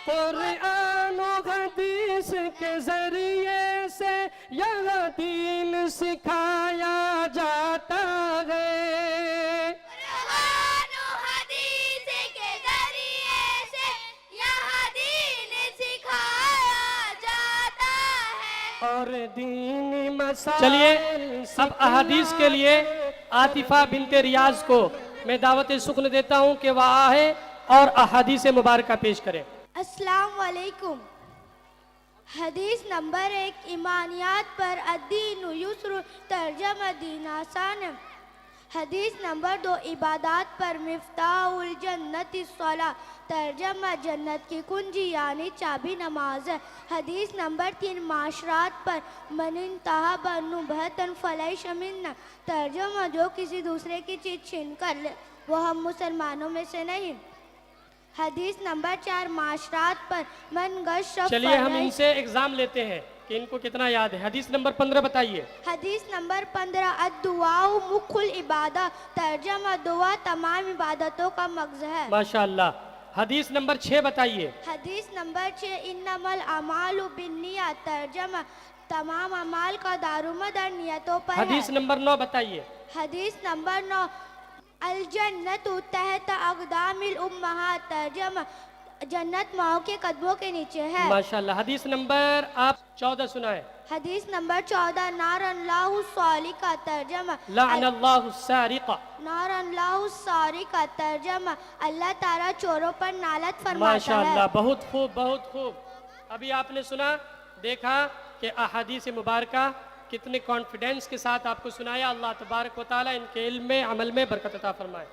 قرآن و حدیث کے ذریعے سے یہاں دین سکھایا جاتا ہے، قرآن و حدیث کے ذریعے سے یہاں دین سکھایا جاتا ہے، اور دینی مسائل چلیے اب احادیث کے لیے عاطفہ بنت ریاض کو میں دعوت سخن دیتا ہوں کہ وہ آئے اور احادیث مبارکہ پیش کریں۔ السلام علیکم۔ حدیث نمبر 1، ایمانیات پر الدین یسر، ترجمہ دین آسان ہے۔ حدیث نمبر 2، عبادات پر مفتاح الجنت الصلاۃ، ترجمہ جنت کی کنجی یعنی چابی نماز ہے۔ حدیث نمبر 3، معاشرات پر من انتہب نبہۃ فلیس منا، ترجمہ جو کسی دوسرے کی چیز چھین کر لے وہ ہم مسلمانوں میں سے نہیں۔ حدیث نمبر 4، معاشرات پر من غش چلیے ہم ان سے ایگزام لیتے ہیں کہ ان کو کتنا یاد ہے۔ حدیث نمبر 15 بتائیے۔ حدیث نمبر 15، الدعاء مخ العبادہ، ترجمہ دعا تمام عبادتوں کا مغز ہے۔ ماشاءاللہ۔ حدیث نمبر 6 بتائیے۔ حدیث نمبر 6، انما الاعمال بالنیات، ترجمہ تمام اعمال کا دارومدار نیتوں پر ہے۔ حدیث نمبر 9 بتائیے۔ حدیث نمبر 9، الجنت تحت اقدام الامہات، ترجمہ جنت ماؤں کے قدموں کے نیچے ہے۔ ماشاءاللہ۔ حدیث نمبر آپ 14 سنائے۔ حدیث نمبر 14، نار اللہ الصالقہ، ترجمہ لعن اللہ السارق۔ نار اللہ السارقہ، ترجمہ اللہ تعالیٰ چوروں پر نالت فرماتا ہے۔ ماشاءاللہ، بہت خوب بہت خوب۔ ابھی آپ نے سنا، دیکھا کہ احادیث مبارکہ کتنے کانفیڈنس کے ساتھ آپ کو سنایا۔ اللہ تبارک و تعالیٰ ان کے علم میں عمل میں برکت عطا فرمائے۔